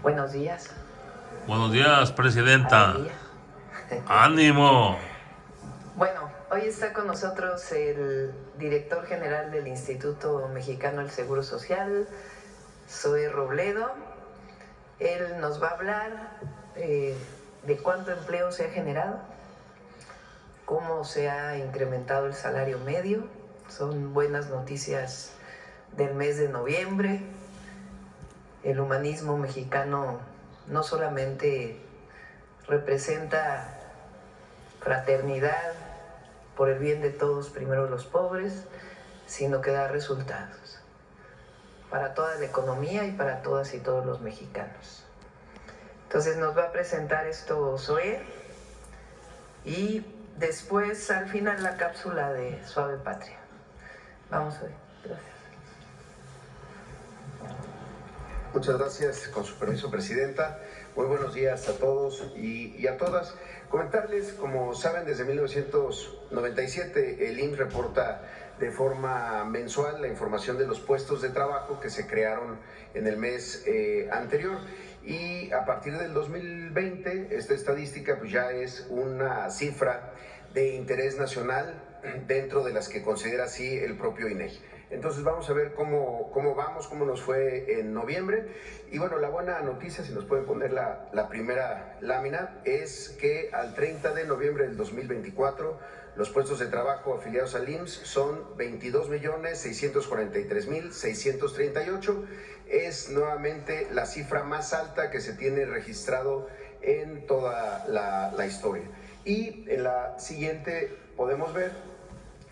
Buenos días. Buenos días, presidenta. Buen día. ¡Ánimo! Bueno, hoy está con nosotros el director general del Instituto Mexicano del Seguro Social, Zoe Robledo. Él nos va a hablar de cuánto empleo se ha generado, cómo se ha incrementado el salario medio. Son buenas noticias del mes de noviembre. El humanismo mexicano no solamente representa fraternidad por el bien de todos, primero los pobres, sino que da resultados para toda la economía y para todas y todos los mexicanos. Entonces nos va a presentar esto Zoe y después al final la cápsula de Suave Patria. Vamos, Zoe. Gracias. Muchas gracias, con su permiso, presidenta. Muy buenos días a todos y a todas. Comentarles, como saben, desde 1997 el IMSS reporta de forma mensual la información de los puestos de trabajo que se crearon en el mes anterior. Y a partir del 2020, esta estadística pues ya es una cifra de interés nacional dentro de las que considera así el propio INEGI. Entonces vamos a ver cómo vamos, cómo nos fue en noviembre. Y bueno, la buena noticia, si nos pueden poner la primera lámina, es que al 30 de noviembre del 2024, los puestos de trabajo afiliados al IMSS son 22.643.638. Es nuevamente la cifra más alta que se tiene registrado en toda la historia. Y en la siguiente podemos ver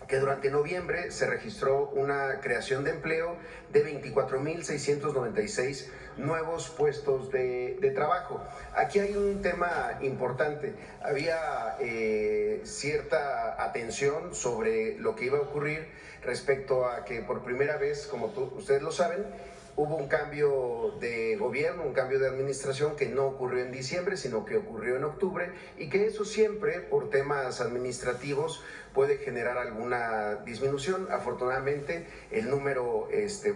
que durante noviembre se registró una creación de empleo de 24.696 nuevos puestos de trabajo. Aquí hay un tema importante. Había cierta atención sobre lo que iba a ocurrir respecto a que por primera vez, como ustedes lo saben, hubo un cambio de gobierno, un cambio de administración que no ocurrió en diciembre, sino que ocurrió en octubre, y que eso siempre, por temas administrativos, puede generar alguna disminución. Afortunadamente, el número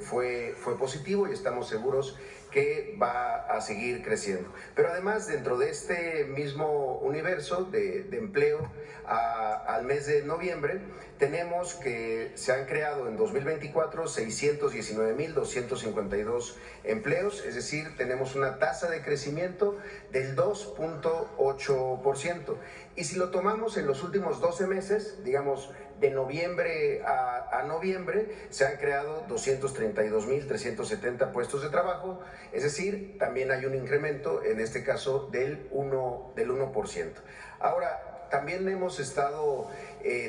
fue positivo y estamos seguros que va a seguir creciendo. Pero además, dentro de este mismo universo de empleo, al mes de noviembre, tenemos que se han creado en 2024 619.252 empleos, es decir, tenemos una tasa de crecimiento del 2.8%. Y si lo tomamos en los últimos 12 meses, digamos, de noviembre a noviembre, se han creado 232.370 puestos de trabajo, es decir, también hay un incremento, en este caso, del 1%. Ahora, también hemos estado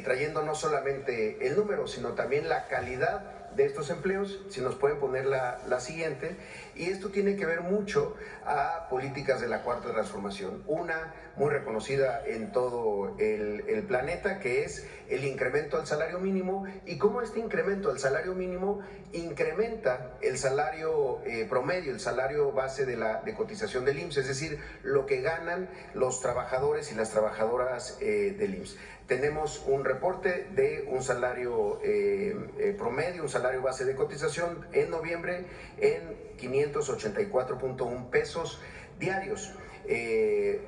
trayendo no solamente el número, sino también la calidad de estos empleos. Si nos pueden poner la siguiente. Y esto tiene que ver mucho a políticas de la Cuarta Transformación. Una muy reconocida en todo el planeta, que es el incremento al salario mínimo, y cómo este incremento al salario mínimo incrementa el salario promedio, el salario base de cotización del IMSS, es decir, lo que ganan los trabajadores y las trabajadoras del IMSS. Tenemos un reporte de un salario promedio, un salario base de cotización en noviembre en 584.1 pesos diarios.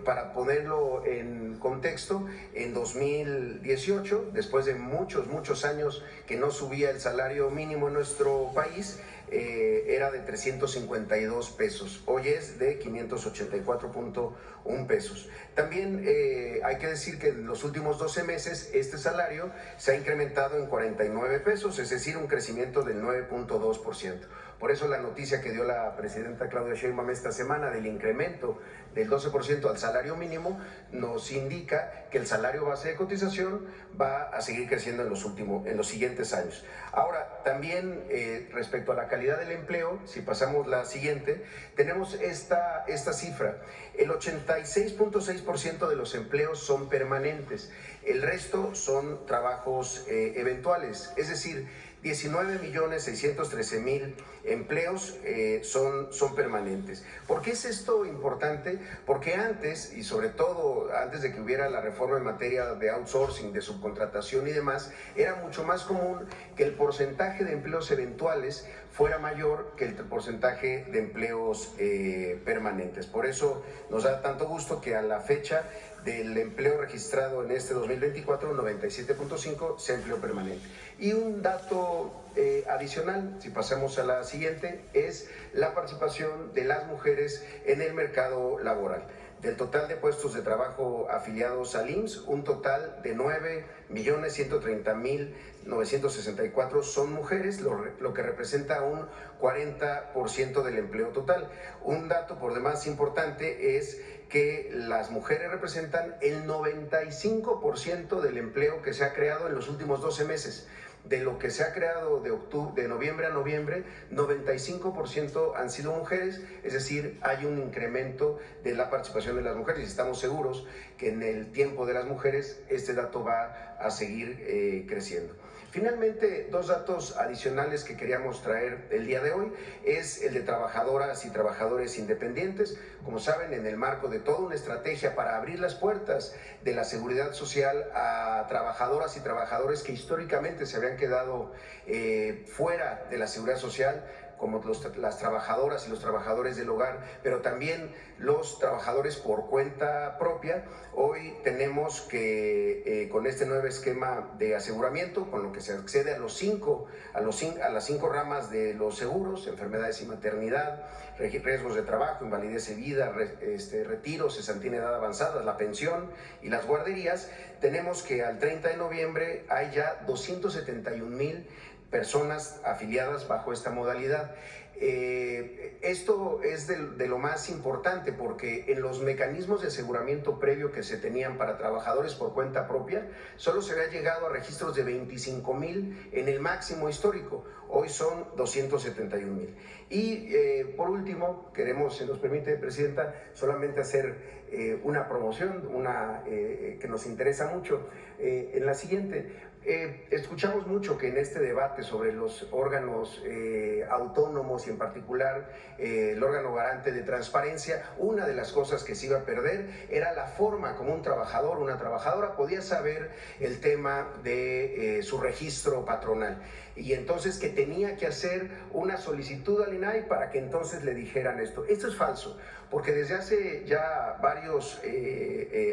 Para ponerlo en contexto, en 2018, después de muchos años que no subía el salario mínimo en nuestro país, era de 352 pesos, hoy es de 584.1 pesos. También hay que decir que en los últimos 12 meses este salario se ha incrementado en 49 pesos, es decir, un crecimiento del 9.2%. Por eso la noticia que dio la presidenta Claudia Sheinbaum esta semana del incremento del 12% al salario mínimo nos indica que el salario base de cotización va a seguir creciendo en los siguientes años. Ahora, también respecto a la calidad del empleo, si pasamos la siguiente, tenemos esta cifra. El 86.6% de los empleos son permanentes, el resto son trabajos eventuales, es decir, 19.613.000 empleos son permanentes. ¿Por qué es esto importante? Porque antes, y sobre todo antes de que hubiera la reforma en materia de outsourcing, de subcontratación y demás, era mucho más común que el porcentaje de empleos eventuales fuera mayor que el porcentaje de empleos permanentes. Por eso nos da tanto gusto que a la fecha del empleo registrado en este 2024, 97.5 sea empleo permanente. Y un dato adicional, si pasamos a la siguiente, es la participación de las mujeres en el mercado laboral. Del total de puestos de trabajo afiliados al IMSS, un total de 9.130.964 son mujeres, lo que representa un 40% del empleo total. Un dato por demás importante es que las mujeres representan el 95% del empleo que se ha creado en los últimos 12 meses. De lo que se ha creado de noviembre a noviembre, 95% han sido mujeres, es decir, hay un incremento de la participación de las mujeres y estamos seguros que en el tiempo de las mujeres este dato va a seguir creciendo. Finalmente, dos datos adicionales que queríamos traer el día de hoy es el de trabajadoras y trabajadores independientes. Como saben, en el marco de toda una estrategia para abrir las puertas de la seguridad social a trabajadoras y trabajadores que históricamente se habían quedado fuera de la seguridad social, como las trabajadoras y los trabajadores del hogar, pero también los trabajadores por cuenta propia. Hoy tenemos que con este nuevo esquema de aseguramiento, con lo que se accede a las 5 ramas de los seguros, enfermedades y maternidad, riesgos de trabajo, invalidez y vida, retiros, cesantía en edad avanzada, la pensión y las guarderías, tenemos que al 30 de noviembre hay ya 271,000 personas afiliadas bajo esta modalidad. Esto es de lo más importante porque en los mecanismos de aseguramiento previo que se tenían para trabajadores por cuenta propia, solo se había llegado a registros de 25,000 en el máximo histórico. Hoy son 271,000. Y por último, queremos, si nos permite, Presidenta, solamente hacer una promoción, que nos interesa mucho. En la siguiente, escuchamos mucho que en este debate sobre los órganos autónomos y en particular el órgano garante de transparencia, una de las cosas que se iba a perder era la forma como un trabajador, una trabajadora podía saber el tema de su registro patronal. Y entonces que tenía que hacer una solicitud al INAI para que entonces le dijeran esto. Esto es falso, porque desde hace ya varios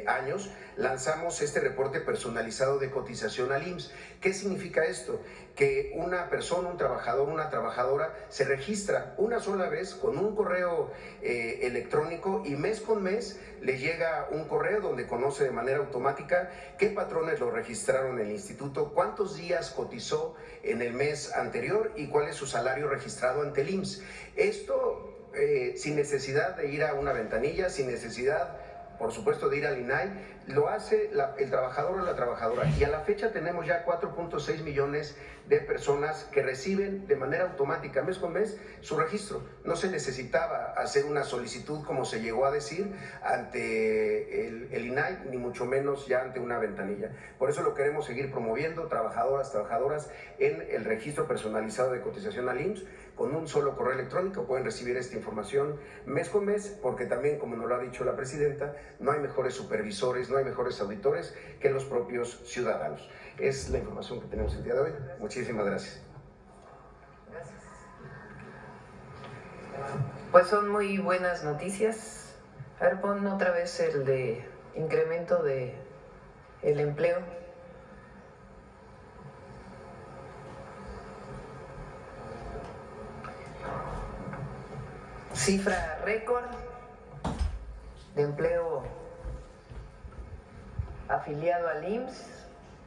años lanzamos este reporte personalizado de cotización al IMSS. ¿Qué significa esto? Que una persona, un trabajador, una trabajadora se registra una sola vez con un correo electrónico y mes con mes le llega un correo donde conoce de manera automática qué patrones lo registraron en el instituto, cuántos días cotizó en el mes anterior y cuál es su salario registrado ante el IMSS. Esto sin necesidad de ir a una ventanilla, sin necesidad, por supuesto, de ir al INAI, lo hace el trabajador o la trabajadora. Y a la fecha tenemos ya 4.6 millones de personas que reciben de manera automática, mes con mes, su registro. No se necesitaba hacer una solicitud, como se llegó a decir, ante el INAI, ni mucho menos ya ante una ventanilla. Por eso lo queremos seguir promoviendo, trabajadoras en el registro personalizado de cotización al IMSS. Con un solo correo electrónico pueden recibir esta información mes con mes, porque también, como nos lo ha dicho la Presidenta, no hay mejores supervisores, no hay mejores auditores que los propios ciudadanos. Es la información que tenemos el día de hoy. Muchísimas gracias. Gracias. Pues son muy buenas noticias. A ver, pon otra vez el de incremento de el empleo. Cifra récord de empleo afiliado al IMSS,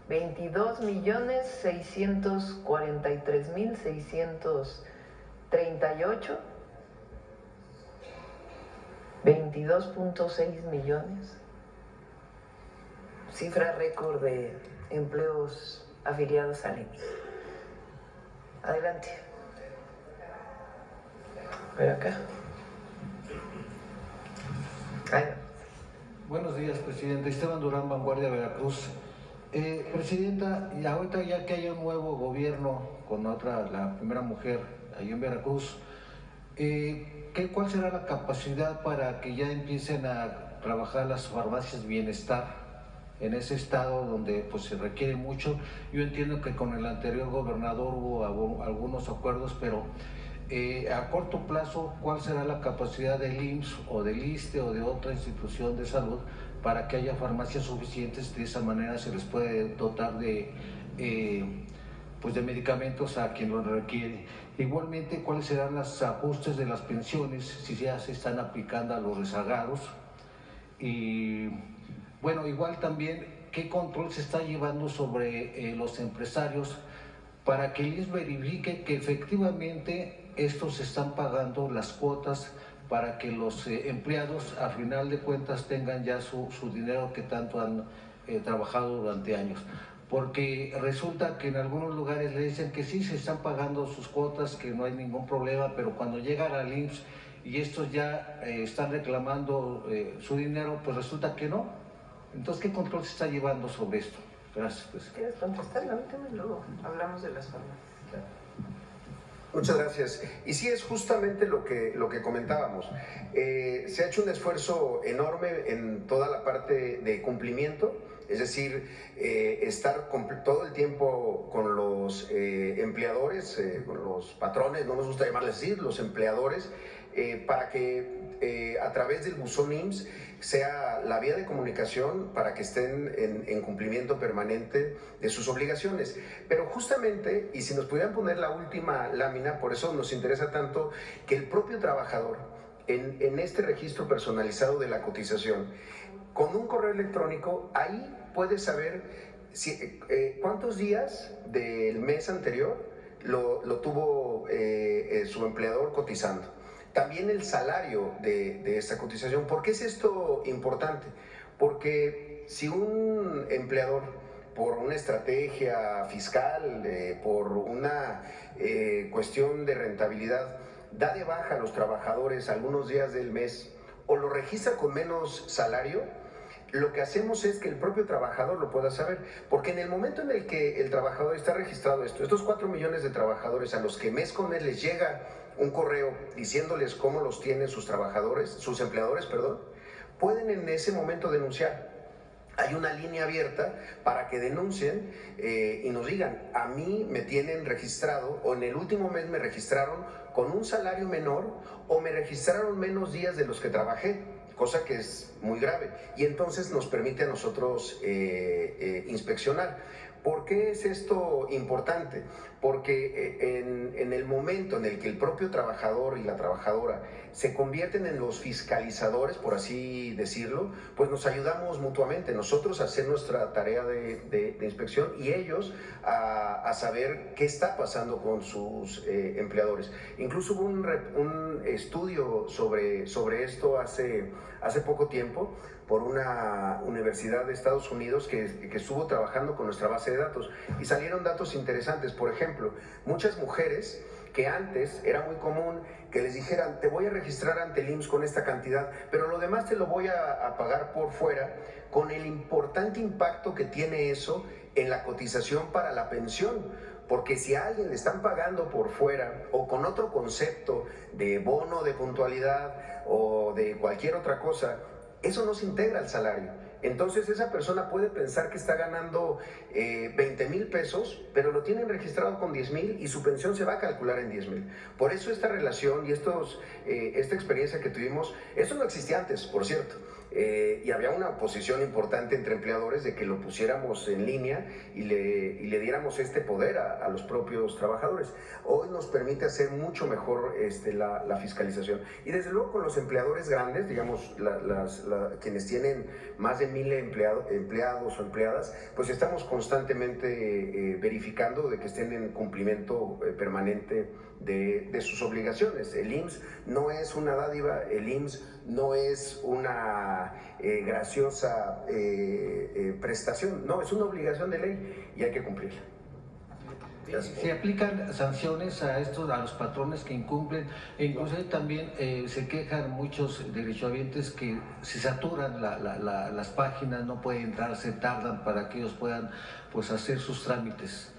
22.643.638, 22.6 millones. Cifra récord de empleos afiliados al IMSS. Adelante. Pero acá. Ahí. Buenos días, Presidente. Esteban Durán, Vanguardia, Veracruz. Presidenta, y ahorita ya que hay un nuevo gobierno con otra, la primera mujer ahí en Veracruz. ¿Cuál será la capacidad para que ya empiecen a trabajar las farmacias bienestar en ese estado donde pues se requiere mucho? Yo entiendo que con el anterior gobernador hubo algunos acuerdos, pero a corto plazo, ¿cuál será la capacidad del IMSS o del ISSSTE o de otra institución de salud para que haya farmacias suficientes? De esa manera se les puede dotar de pues de medicamentos a quien lo requiere. Igualmente, ¿cuáles serán los ajustes de las pensiones si ya se están aplicando a los rezagados? Y bueno, igual también, ¿qué control se está llevando sobre los empresarios para que ellos verifiquen que efectivamente estos están pagando las cuotas para que los empleados a final de cuentas tengan ya su dinero que tanto han trabajado durante años? Porque resulta que en algunos lugares le dicen que sí se están pagando sus cuotas, que no hay ningún problema, pero cuando llegan al IMSS y estos ya están reclamando su dinero, pues resulta que no. Entonces, ¿qué control se está llevando sobre esto? Gracias. Pues. ¿Quieres contestar? Luego hablamos de las farmacias. Muchas gracias. Y sí, es justamente lo que comentábamos. Se ha hecho un esfuerzo enorme en toda la parte de cumplimiento, es decir, estar todo el tiempo con los empleadores, con los patrones, no nos gusta llamarles así, los empleadores, para que a través del buzón IMSS sea la vía de comunicación para que estén en cumplimiento permanente de sus obligaciones. Pero justamente, y si nos pudieran poner la última lámina, por eso nos interesa tanto que el propio trabajador, en este registro personalizado de la cotización, con un correo electrónico, ahí puede saber cuántos días del mes anterior lo tuvo su empleador cotizando. También el salario de esta cotización. ¿Por qué es esto importante? Porque si un empleador, por una estrategia fiscal, por una cuestión de rentabilidad, da de baja a los trabajadores algunos días del mes o lo registra con menos salario, lo que hacemos es que el propio trabajador lo pueda saber, porque en el momento en el que el trabajador está registrado estos 4 millones de trabajadores a los que mes con mes les llega un correo diciéndoles cómo los tienen sus trabajadores, sus empleadores, pueden en ese momento denunciar. Hay una línea abierta para que denuncien y nos digan: a mí me tienen registrado, o en el último mes me registraron con un salario menor, o me registraron menos días de los que trabajé, cosa que es muy grave, y entonces nos permite a nosotros inspeccionar. ¿Por qué es esto importante? Porque en el momento en el que el propio trabajador y la trabajadora se convierten en los fiscalizadores, por así decirlo, pues nos ayudamos mutuamente, nosotros a hacer nuestra tarea de inspección y ellos a saber qué está pasando con sus empleadores. Incluso hubo un estudio sobre esto hace poco tiempo, por una universidad de Estados Unidos que estuvo trabajando con nuestra base de datos, y salieron datos interesantes. Por ejemplo, muchas mujeres que antes era muy común que les dijeran: te voy a registrar ante el IMSS con esta cantidad, pero lo demás te lo voy a pagar por fuera, con el importante impacto que tiene eso en la cotización para la pensión. Porque si a alguien le están pagando por fuera o con otro concepto de bono de puntualidad o de cualquier otra cosa, eso no se integra al salario. Entonces esa persona puede pensar que está ganando 20,000 pesos, pero lo tienen registrado con 10,000 y su pensión se va a calcular en 10,000. Por eso esta relación y esta experiencia que tuvimos, eso no existía antes, por cierto. Y había una oposición importante entre empleadores de que lo pusiéramos en línea y le diéramos este poder a los propios trabajadores. Hoy nos permite hacer mucho mejor la fiscalización. Y desde luego con los empleadores grandes, digamos, quienes tienen más de 1,000 empleados o empleadas, pues estamos constantemente verificando de que estén en cumplimiento permanente de sus obligaciones. El IMSS no es una dádiva, el IMSS no es una graciosa prestación, no, es una obligación de ley y hay que cumplirla. Se aplican sanciones a los patrones que incumplen, e incluso también se quejan muchos derechohabientes que se saturan las páginas, no pueden entrar, se tardan para que ellos puedan pues hacer sus trámites.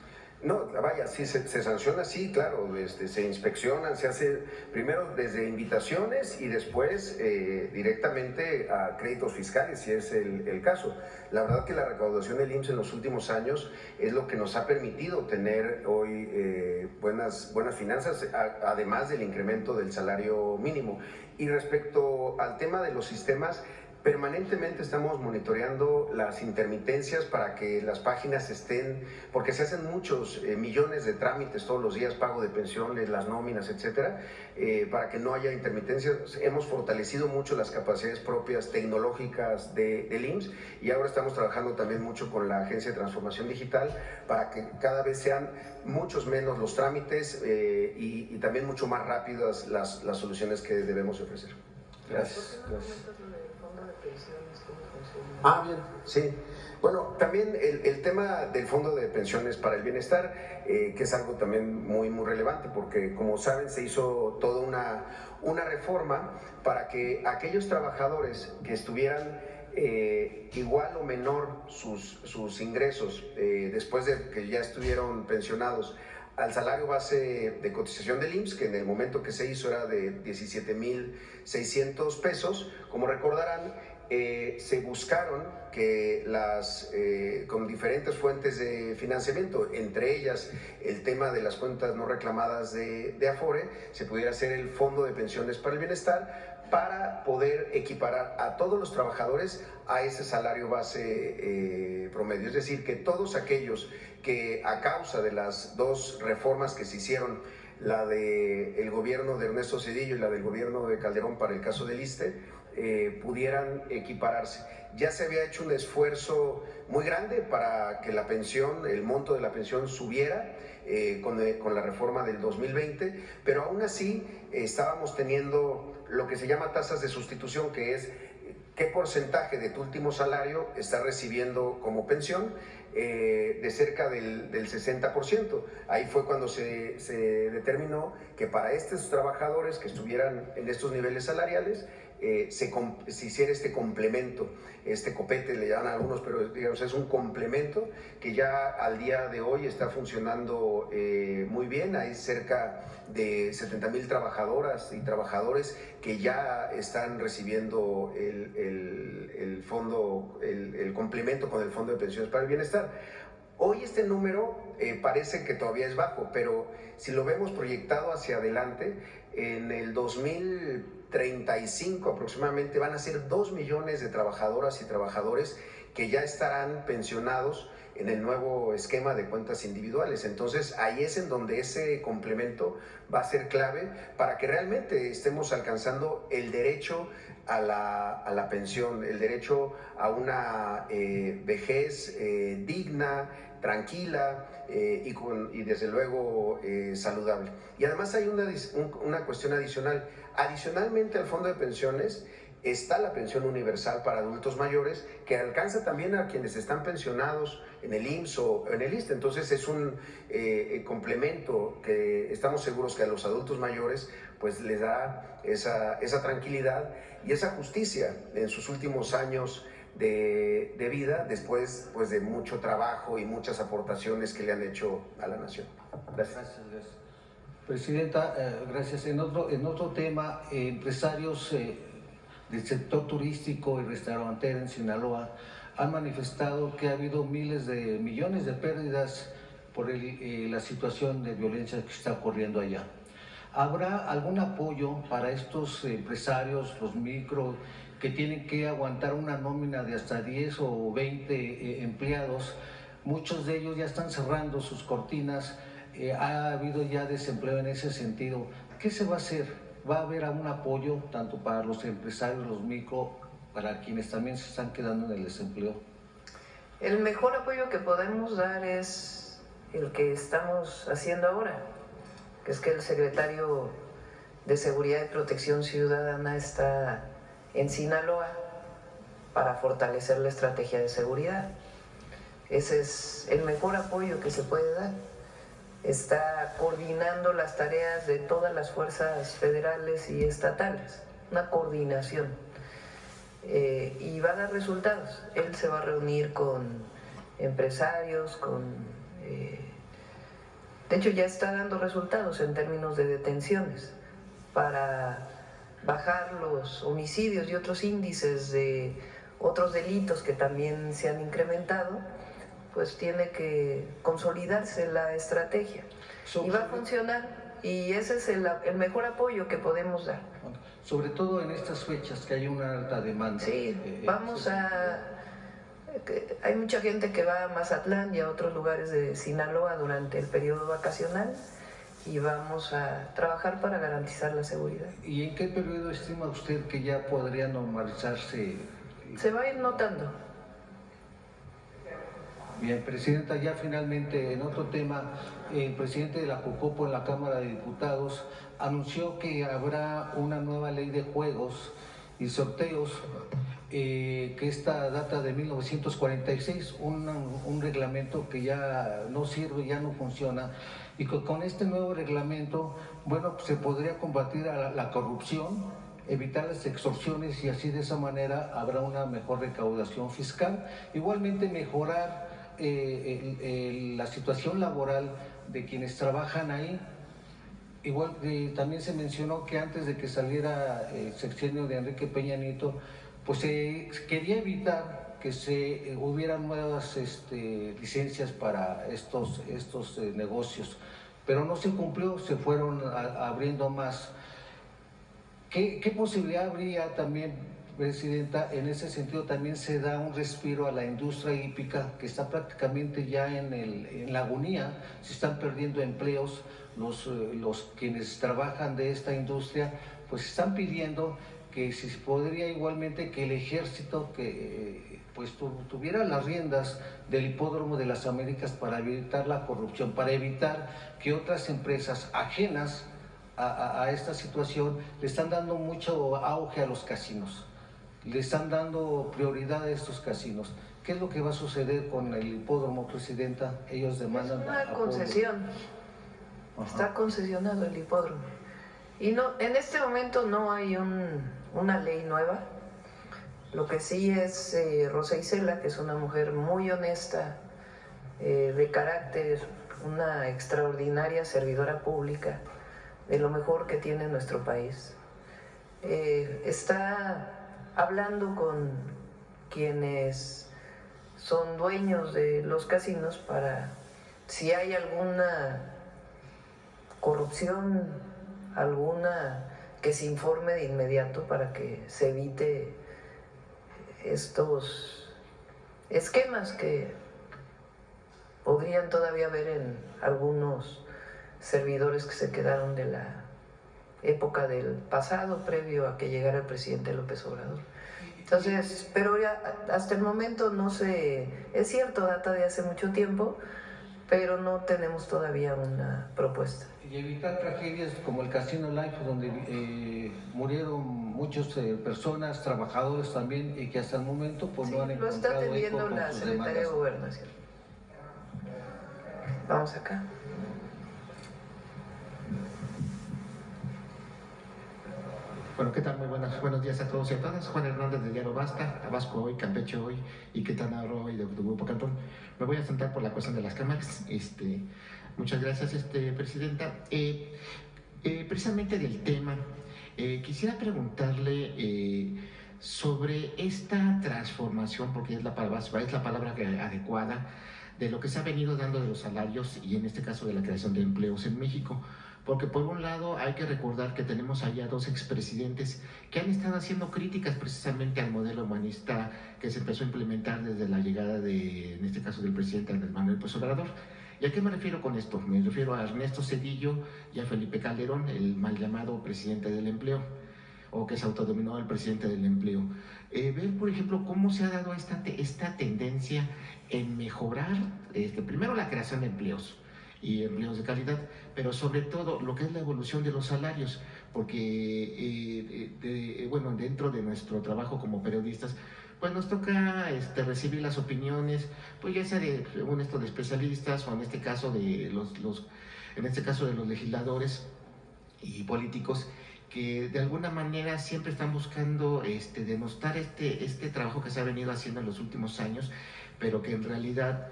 No, vaya, sí, se sanciona, sí, claro, se inspeccionan, se hace primero desde invitaciones y después directamente a créditos fiscales, si es el caso. La verdad que la recaudación del IMSS en los últimos años es lo que nos ha permitido tener hoy buenas finanzas, además del incremento del salario mínimo. Y respecto al tema de los sistemas, permanentemente estamos monitoreando las intermitencias para que las páginas estén, porque se hacen muchos millones de trámites todos los días, pago de pensiones, las nóminas, etcétera, para que no haya intermitencias. Hemos fortalecido mucho las capacidades propias tecnológicas del IMSS y ahora estamos trabajando también mucho con la Agencia de Transformación Digital para que cada vez sean muchos menos los trámites y también mucho más rápidas las soluciones que debemos ofrecer. Gracias. Bien, sí. Bueno, también el tema del Fondo de Pensiones para el Bienestar, que es algo también muy relevante, porque como saben se hizo toda una reforma para que aquellos trabajadores que estuvieran igual o menor sus ingresos después de que ya estuvieron pensionados al salario base de cotización del IMSS, que en el momento que se hizo era de 17,600 pesos, como recordarán, se buscaron que con diferentes fuentes de financiamiento, entre ellas el tema de las cuentas no reclamadas de Afore, se pudiera hacer el Fondo de Pensiones para el Bienestar para poder equiparar a todos los trabajadores a ese salario base promedio. Es decir, que todos aquellos que a causa de las dos reformas que se hicieron, la del gobierno de Ernesto Zedillo y la del gobierno de Calderón para el caso del ISSSTE, pudieran equipararse. Ya se había hecho un esfuerzo muy grande para que la pensión, el monto de la pensión subiera con la reforma del 2020, pero aún así estábamos teniendo lo que se llama tasas de sustitución, que es qué porcentaje de tu último salario estás recibiendo como pensión, de cerca del 60%. Ahí fue cuando se determinó que para estos trabajadores que estuvieran en estos niveles salariales, se hiciera este complemento, este copete le llaman a algunos, pero digamos es un complemento que ya al día de hoy está funcionando muy bien. Hay cerca de 70,000 trabajadoras y trabajadores que ya están recibiendo el fondo, el complemento con el Fondo de Pensiones para el Bienestar. Hoy este número parece que todavía es bajo, pero si lo vemos proyectado hacia adelante, en el 2035 aproximadamente van a ser 2 millones de trabajadoras y trabajadores que ya estarán pensionados en el nuevo esquema de cuentas individuales. Entonces ahí es en donde ese complemento va a ser clave para que realmente estemos alcanzando el derecho a la pensión, el derecho a una vejez digna, tranquila y desde luego saludable. Y además hay una cuestión adicional. Adicionalmente al Fondo de Pensiones está la pensión universal para adultos mayores, que alcanza también a quienes están pensionados en el IMSS o en el ISSSTE. Entonces es un complemento que estamos seguros que a los adultos mayores pues les da esa tranquilidad y esa justicia en sus últimos años de vida, después pues de mucho trabajo y muchas aportaciones que le han hecho a la nación. Gracias. Gracias. Presidenta, gracias. En otro tema, empresarios del sector turístico y restaurantero en Sinaloa han manifestado que ha habido miles de millones de pérdidas por la situación de violencia que está ocurriendo allá. ¿Habrá algún apoyo para estos empresarios, los micro, que tienen que aguantar una nómina de hasta 10 o 20 empleados? Muchos de ellos ya están cerrando sus cortinas, ha habido ya desempleo en ese sentido. ¿Qué se va a hacer? ¿Va a haber algún apoyo tanto para los empresarios, los micro, para quienes también se están quedando en el desempleo? El mejor apoyo que podemos dar es el que estamos haciendo ahora, que es que el secretario de Seguridad y Protección Ciudadana está en Sinaloa para fortalecer la estrategia de seguridad. Ese es el mejor apoyo que se puede dar. Está coordinando las tareas de todas las fuerzas federales y estatales, una coordinación, y va a dar resultados. Él se va a reunir con empresarios, con De hecho, ya está dando resultados en términos de detenciones para bajar los homicidios y otros índices de otros delitos que también se han incrementado. Pues tiene que consolidarse la estrategia y va a funcionar, y ese es el mejor apoyo que podemos dar. Sobre todo en estas fechas que hay una alta demanda. Sí, hay mucha gente que va a Mazatlán y a otros lugares de Sinaloa durante el periodo vacacional, y vamos a trabajar para garantizar la seguridad. ¿Y en qué periodo estima usted que ya podría normalizarse? Se va a ir notando. Bien, Presidenta, ya finalmente en otro tema, el presidente de la Jucopo en la Cámara de Diputados anunció que habrá una nueva ley de juegos y sorteos, que esta data de 1946, un reglamento que ya no sirve, ya no funciona, y con este nuevo reglamento, bueno, pues se podría combatir a la corrupción, evitar las extorsiones, y así de esa manera habrá una mejor recaudación fiscal. Igualmente mejorar la situación laboral de quienes trabajan ahí. Igual también se mencionó que antes de que saliera el sexenio de Enrique Peña Nieto, pues se quería evitar que hubieran nuevas licencias para estos negocios, pero no se cumplió, se fueron abriendo más. ¿Qué posibilidad habría también, Presidenta? En ese sentido también se da un respiro a la industria hípica, que está prácticamente ya en la agonía, se están perdiendo empleos. Los quienes trabajan de esta industria pues están pidiendo que si se podría igualmente que el ejército pues tuviera las riendas del Hipódromo de las Américas para evitar la corrupción, para evitar que otras empresas ajenas a esta situación le están dando mucho auge a los casinos, le están dando prioridad a estos casinos. ¿Qué es lo que va a suceder con el hipódromo, Presidenta? Ellos demandan una apoyo. concesión. Está concesionado el hipódromo. Y no, en este momento no hay una ley nueva. Lo que sí es Rosa Isela, que es una mujer muy honesta, de carácter, una extraordinaria servidora pública, de lo mejor que tiene nuestro país. Está hablando con quienes son dueños de los casinos para si hay alguna corrupción, alguna, que se informe de inmediato para que se evite estos esquemas que podrían todavía haber en algunos servidores que se quedaron de la época del pasado, previo a que llegara el presidente López Obrador. Entonces, pero ya hasta el momento no se, es cierto, data de hace mucho tiempo, pero no tenemos todavía una propuesta. Y evitar tragedias como el Casino Life, donde murieron muchas personas, trabajadores también, y que hasta el momento pues no han encontrado. Lo está atendiendo la Secretaría de Gobernación. Vamos acá. Bueno, ¿qué tal? Muy buenos días a todos y a todas. Juan Hernández de Diario Basta, Tabasco hoy, Campeche hoy y Quintana Roo hoy de Grupo Cantón. Me voy a sentar por la cuestión de las cámaras. Muchas gracias, Presidenta. Precisamente del tema, quisiera preguntarle sobre esta transformación, porque es la palabra adecuada, de lo que se ha venido dando de los salarios y en este caso de la creación de empleos en México. Porque por un lado hay que recordar que tenemos allá dos expresidentes que han estado haciendo críticas precisamente al modelo humanista que se empezó a implementar desde la llegada en este caso del presidente Andrés Manuel López Obrador. ¿Y a qué me refiero con esto? Me refiero a Ernesto Zedillo y a Felipe Calderón, el mal llamado presidente del empleo, o que se autodenominó el presidente del empleo. Ver, por ejemplo, cómo se ha dado esta tendencia en mejorar, primero la creación de empleos, y empleos de calidad, pero sobre todo lo que es la evolución de los salarios, porque dentro de nuestro trabajo como periodistas, pues nos toca recibir las opiniones, pues ya sea de especialistas o en este caso de los legisladores y políticos, que de alguna manera siempre están buscando denostar este trabajo que se ha venido haciendo en los últimos años, pero que en realidad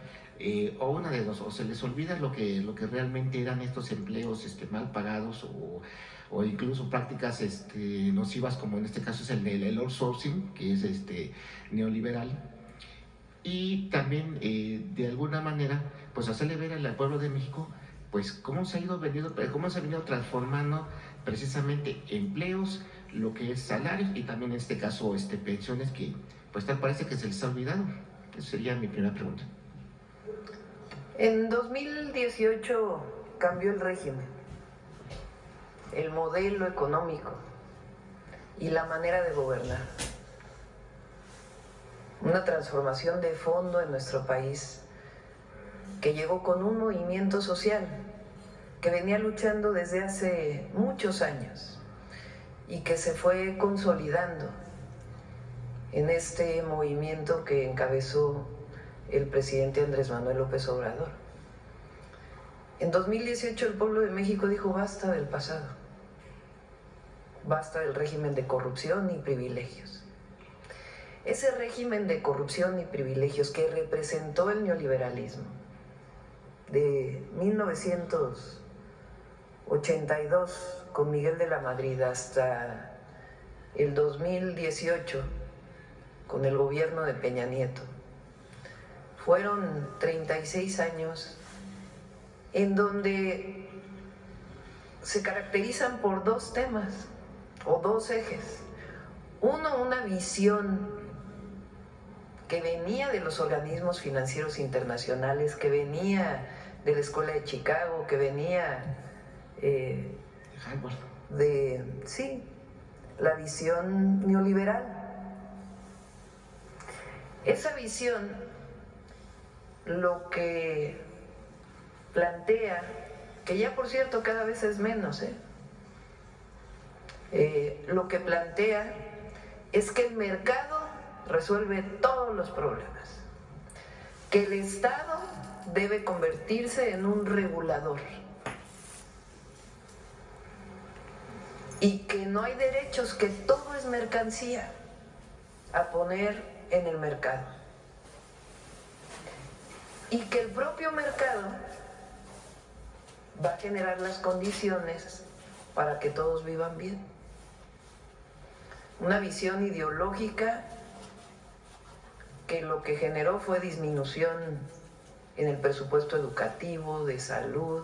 o una de dos, o se les olvida lo que realmente eran estos empleos mal pagados o incluso prácticas nocivas, como en este caso es el outsourcing, que es neoliberal, y también de alguna manera pues hacerle ver al pueblo de México pues cómo se ha venido transformando precisamente empleos, lo que es salarios y también en este caso pensiones, que pues tal parece que se les ha olvidado. Esa sería mi primera pregunta. En 2018 cambió el régimen, el modelo económico y la manera de gobernar. Una transformación de fondo en nuestro país que llegó con un movimiento social que venía luchando desde hace muchos años y que se fue consolidando en este movimiento que encabezó el presidente Andrés Manuel López Obrador. En 2018 el pueblo de México dijo basta del pasado, basta del régimen de corrupción y privilegios. Ese régimen de corrupción y privilegios que representó el neoliberalismo de 1982 con Miguel de la Madrid hasta el 2018 con el gobierno de Peña Nieto. Fueron 36 años en donde se caracterizan por dos temas o dos ejes. Uno, una visión que venía de los organismos financieros internacionales, que venía de la Escuela de Chicago, que venía la visión neoliberal. Esa visión lo que plantea, que ya por cierto cada vez es menos, lo que plantea es que el mercado resuelve todos los problemas, que el Estado debe convertirse en un regulador y que no hay derechos, que todo es mercancía a poner en el mercado y que el propio mercado va a generar las condiciones para que todos vivan bien. Una visión ideológica que lo que generó fue disminución en el presupuesto educativo, de salud,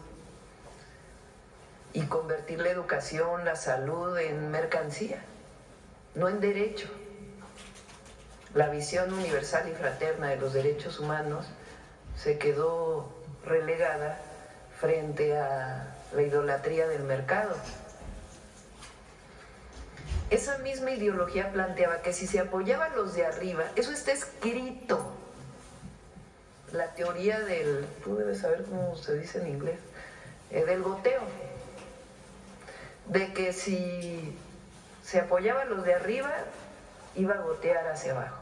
y convertir la educación, la salud en mercancía, no en derecho. La visión universal y fraterna de los derechos humanos se quedó relegada frente a la idolatría del mercado. Esa misma ideología planteaba que si se apoyaban los de arriba, eso está escrito, la teoría del, tú debes saber cómo se dice en inglés, del goteo, de que si se apoyaban los de arriba, iba a gotear hacia abajo.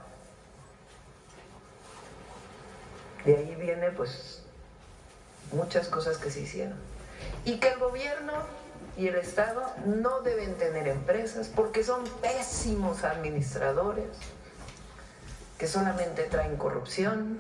De ahí viene pues muchas cosas que se hicieron. Y que el gobierno y el Estado no deben tener empresas porque son pésimos administradores, que solamente traen corrupción,